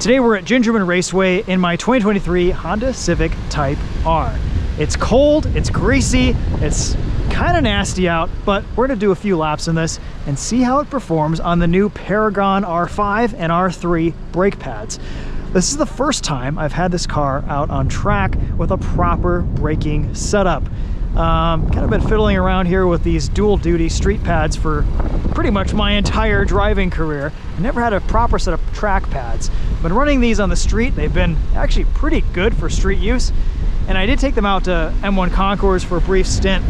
Today we're at Gingerman Raceway in my 2023 Honda Civic Type R. It's cold, it's greasy, it's kind of nasty out, but we're gonna do a few laps in this and see how it performs on the new Paragon R5 and R3 brake pads. This is the first time I've had this car out on track with a proper braking setup. Kind of been fiddling around here with these dual duty street pads for pretty much my entire driving career. I never had a proper set of track pads. Been running these on the street. They've been actually pretty good for street use. And I did take them out to M1 Concours for a brief stint.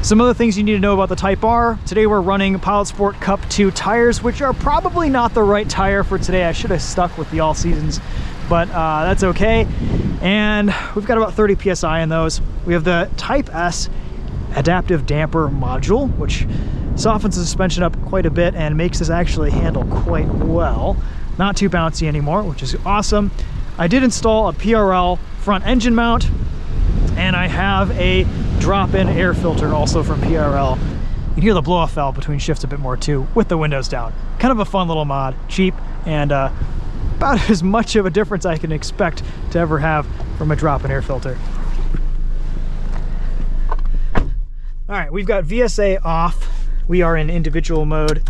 Some other things you need to know about the Type R. Today we're running Pilot Sport Cup 2 tires, which are probably not the right tire for today. I should have stuck with the all seasons, but that's okay. And we've got about 30 PSI in those. We have the Type S adaptive damper module, which softens the suspension up quite a bit and makes this actually handle quite well. Not too bouncy anymore, which is awesome. I did install a PRL front engine mount, and I have a drop-in air filter also from PRL. You can hear the blow-off valve between shifts a bit more too, with the windows down. Kind of a fun little mod, cheap, and about as much of a difference I can expect to ever have from a drop-in air filter. All right, we've got VSA off. We are in individual mode.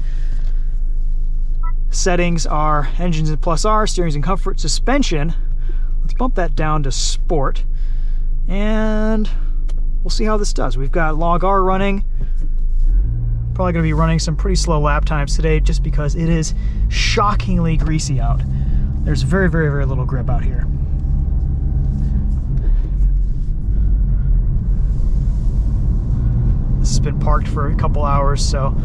Settings are engines and plus R, steering's in comfort, suspension. Let's bump that down to sport, and we'll see how this does. We've got log R running. Probably gonna be running some pretty slow lap times today just because it is shockingly greasy out. There's very, very, very little grip out here. This has been parked for a couple hours, so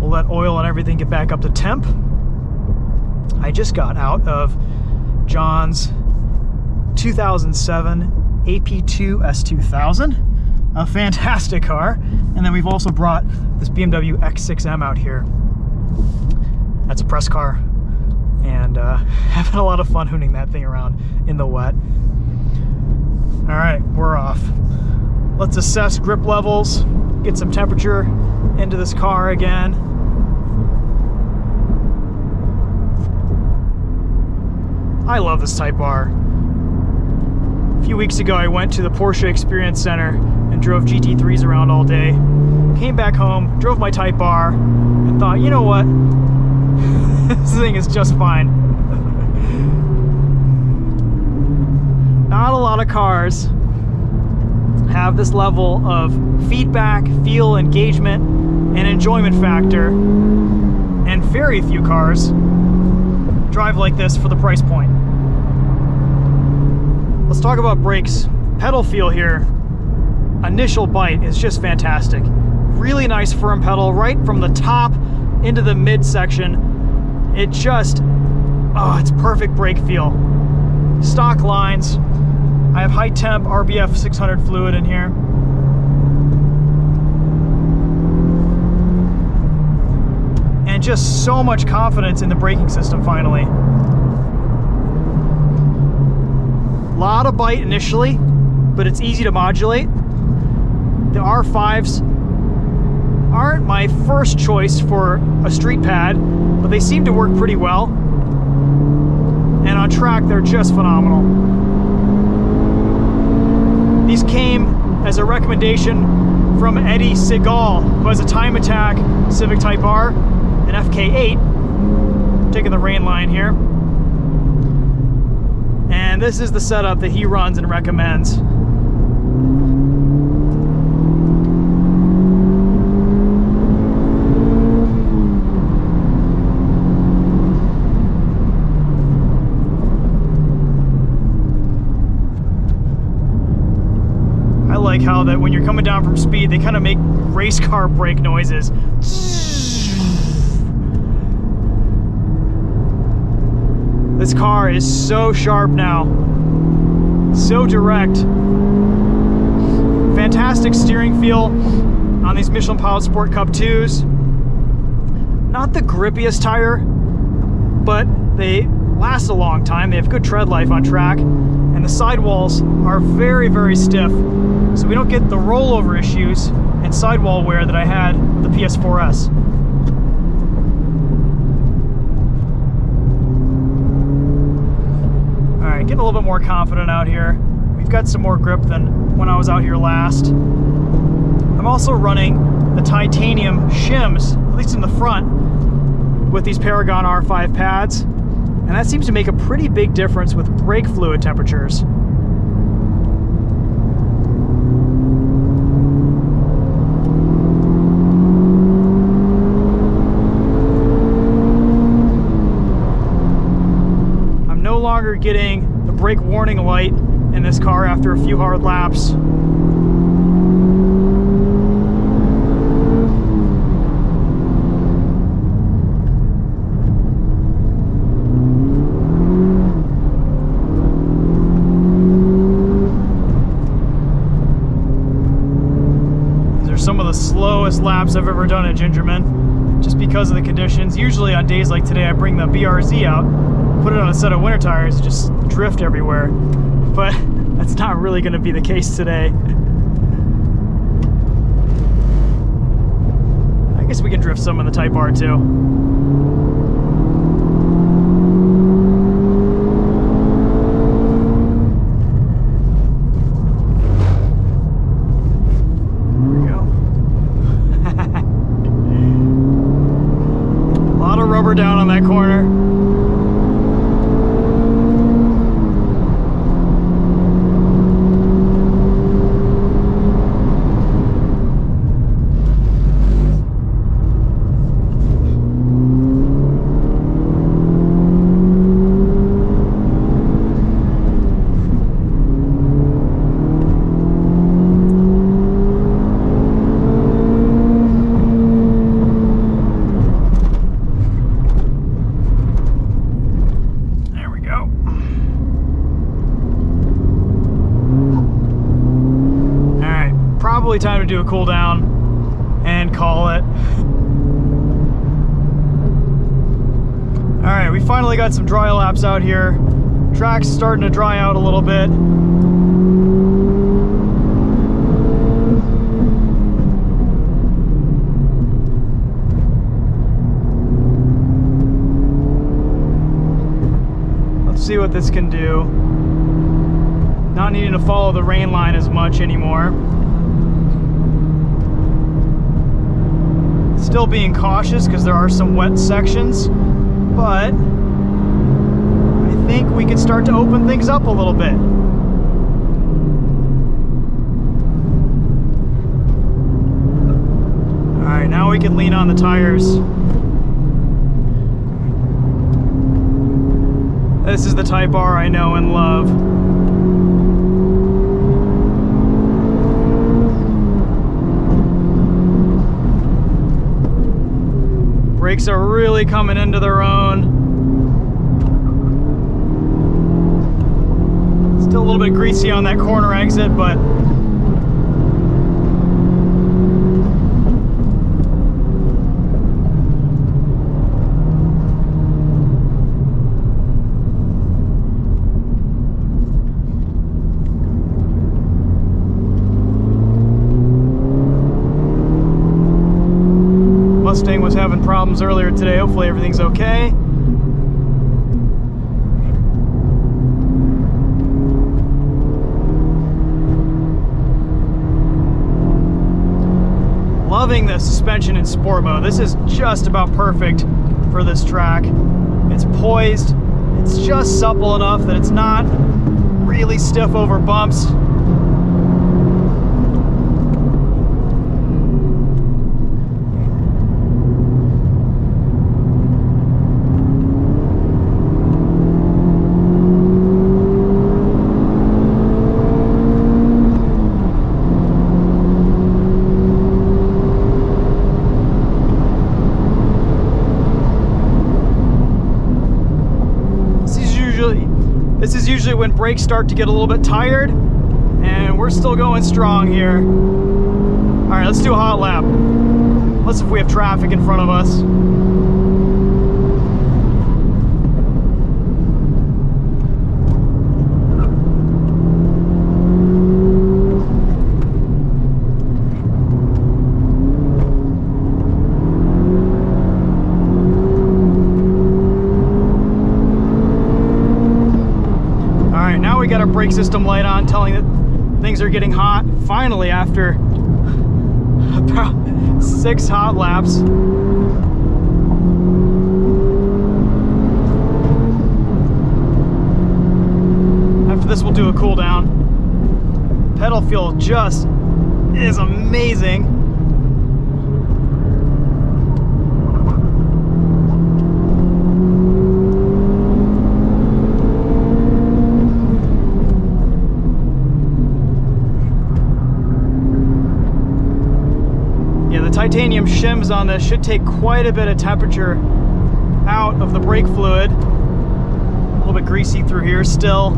we'll let oil and everything get back up to temp. I just got out of John's 2007 AP2 S2000, a fantastic car. And then we've also brought this BMW X6M out here. That's a press car, and having a lot of fun hooning that thing around in the wet. All right, we're off. Let's assess grip levels, get some temperature into this car again. I love this Type R. A few weeks ago I went to the Porsche Experience Center and drove GT3s around all day. Came back home, drove my Type R, and thought, you know what? This thing is just fine. Not a lot of cars have this level of feedback, feel, engagement, and enjoyment factor, and very few cars drive like this for the price point. Let's talk about brakes. Pedal feel here. Initial bite is just fantastic. Really nice firm pedal right from the top into the midsection. It just, oh, it's perfect brake feel. Stock lines. I have high temp RBF 600 fluid in here. And just so much confidence in the braking system finally. A lot of bite initially, but it's easy to modulate. The R5s aren't my first choice for a street pad, but they seem to work pretty well. And on track, they're just phenomenal. These came as a recommendation from Eddie Segal, who has a Time Attack Civic Type R, an FK8, taking the rain line here. And this is the setup that he runs and recommends. I like how that when you're coming down from speed, they kind of make race car brake noises. This car is so sharp now, so direct. Fantastic steering feel on these Michelin Pilot Sport Cup 2s. Not the grippiest tire, but they last a long time. They have good tread life on track, and the sidewalls are very, very stiff, so we don't get the rollover issues and sidewall wear that I had with the PS4S. getting a little bit more confident out here. We've got some more grip than when I was out here last. I'm also running the titanium shims, at least in the front, with these Paragon R5 pads, and that seems to make a pretty big difference with brake fluid temperatures. I'm no longer getting the brake warning light in this car after a few hard laps. Some of the slowest laps I've ever done at Gingerman, just because of the conditions. Usually on days like today, I bring the BRZ out, put it on a set of winter tires, just drift everywhere. But that's not really going to be the case today. I guess we can drift some in the Type R too. Down on that corner. Probably time to do a cool down and call it. All right, we finally got some dry laps out here. Track's starting to dry out a little bit. Let's see what this can do. Not needing to follow the rain line as much anymore. Still being cautious because there are some wet sections, but I think we can start to open things up a little bit. All right, now we can lean on the tires. This is the Type R I know and love. Brakes are really coming into their own. Still a little bit greasy on that corner exit, but Mustang was having problems earlier today. Hopefully everything's okay. Loving the suspension in sport mode. This is just about perfect for this track. It's poised. It's just supple enough that it's not really stiff over bumps. This is usually when brakes start to get a little bit tired, and we're still going strong here. All right, let's do a hot lap. Let's see if we have traffic in front of us. we got our brake system light on, telling that things are getting hot. Finally, after about 6 hot laps. After this, we'll do a cool down. Pedal feel just is amazing. Titanium shims on this should take quite a bit of temperature out of the brake fluid. A little bit greasy through here still.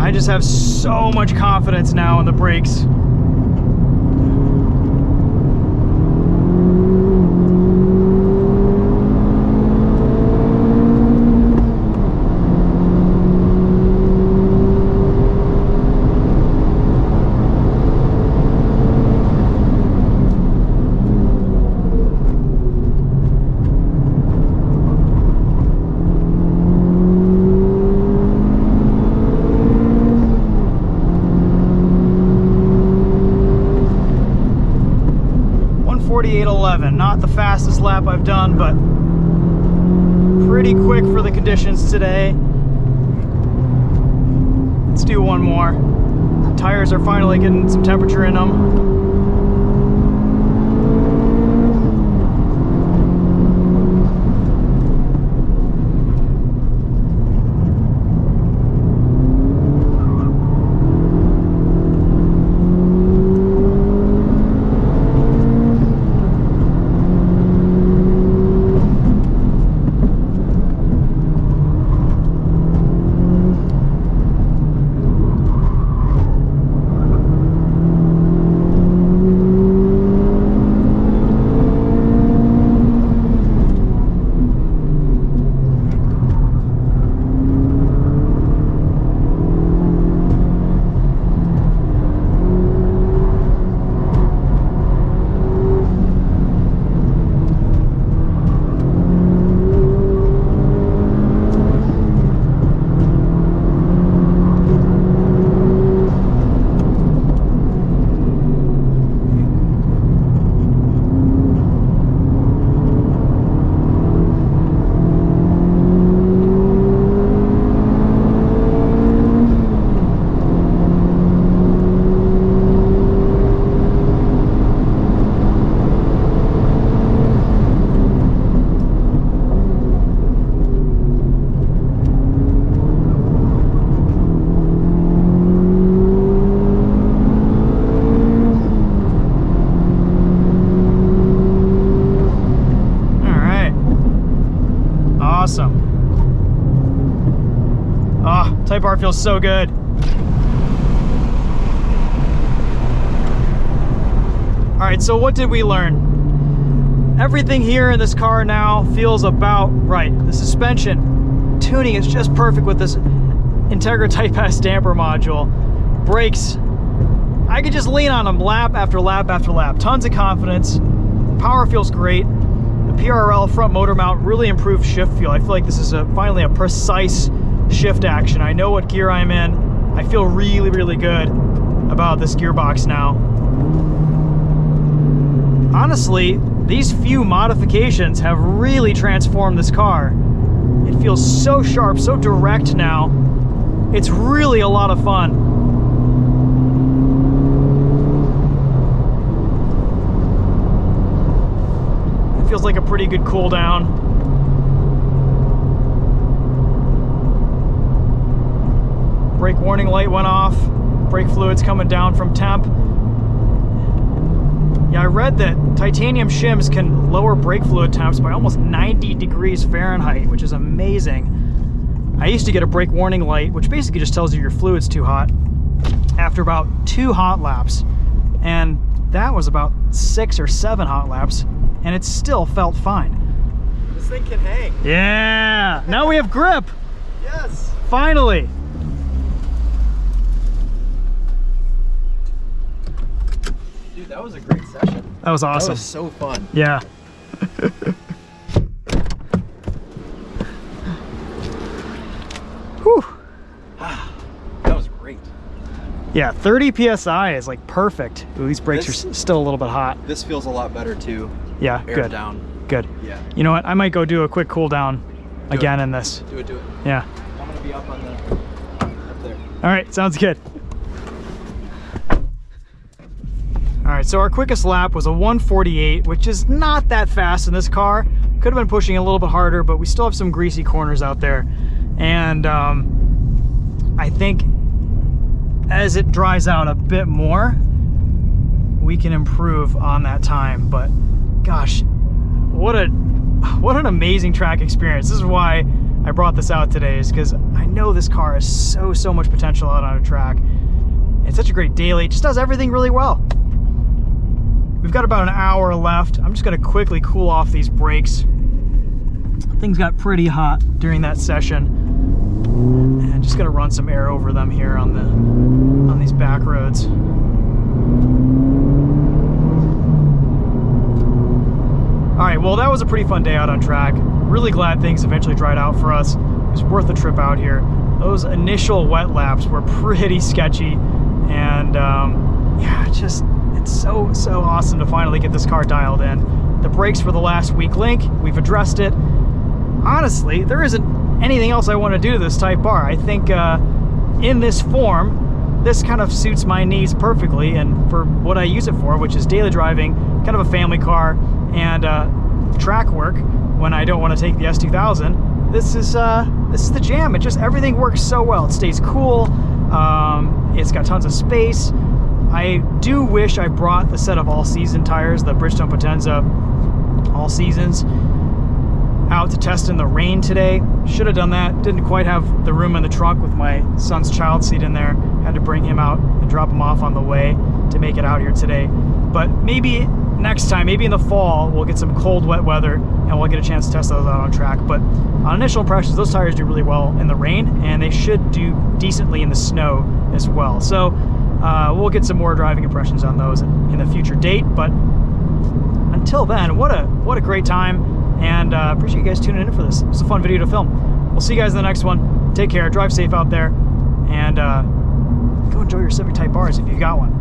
I just have so much confidence now in the brakes. Not the fastest lap I've done, but pretty quick for the conditions today. Let's do one more. The tires are finally getting some temperature in them. Type R feels so good. All right, so what did we learn? Everything here in this car now feels about right. The suspension tuning is just perfect with this Integra Type S damper module. Brakes, I could just lean on them lap after lap after lap. Tons of confidence. Power feels great. The PRL front motor mount really improved shift feel. I feel like this is finally a precise shift action. I know what gear I'm in. I feel really, really good about this gearbox now. Honestly, these few modifications have really transformed this car. It feels so sharp, so direct now. It's really a lot of fun. It feels like a pretty good cool down. Brake warning light went off. Brake fluid's coming down from temp. Yeah, I read that titanium shims can lower brake fluid temps by almost 90 degrees Fahrenheit, which is amazing. I used to get a brake warning light, which basically just tells you your fluid's too hot, after about 2 hot laps. And that was about 6 or 7 hot laps, and it still felt fine. This thing can hang. Yeah, now we have grip. Yes. Finally. Dude, that was a great session. That was awesome. That was so fun. Yeah. Whew. That was great. Yeah, 30 PSI is like perfect. Ooh, these brakes are still a little bit hot. This feels a lot better too. Yeah, Air good. down. Good. Yeah. You know what? I might go do a quick cool down again in this. Do it, do it. Yeah. I'm gonna be up there. All right, sounds good. All right, so our quickest lap was a 1:48, which is not that fast in this car. Could have been pushing a little bit harder, but we still have some greasy corners out there. And I think as it dries out a bit more, we can improve on that time. But gosh, what an amazing track experience. This is why I brought this out today, is because I know this car has so much potential out on a track. It's such a great daily. It just does everything really well. We've got about an hour left. I'm just gonna quickly cool off these brakes. Things got pretty hot during that session. And just gonna run some air over them here on these back roads. All right, well, that was a pretty fun day out on track. Really glad things eventually dried out for us. It was worth the trip out here. Those initial wet laps were pretty sketchy, and yeah, it's so awesome to finally get this car dialed in. The brakes were the last weak link. We've addressed it. Honestly, there isn't anything else I want to do to this Type R. I think in this form, this kind of suits my needs perfectly, and for what I use it for, which is daily driving, kind of a family car, and track work when I don't want to take the S2000. This is the jam. It just, everything works so well. It stays cool. It's got tons of space. I do wish I brought the set of all-season tires, the Bridgestone Potenza all seasons, out to test in the rain today. Should have done that. Didn't quite have the room in the trunk with my son's child seat in there. Had to bring him out and drop him off on the way to make it out here today. But maybe next time, maybe in the fall, we'll get some cold, wet weather and we'll get a chance to test those out on track. But on initial impressions, those tires do really well in the rain, and they should do decently in the snow as well. So we'll get some more driving impressions on those in a future date. But until then, what a great time, and appreciate you guys tuning in for this. It was a fun video to film. We'll see you guys in the next one. Take care, drive safe out there, and go enjoy your Civic Type Rs if you've got one.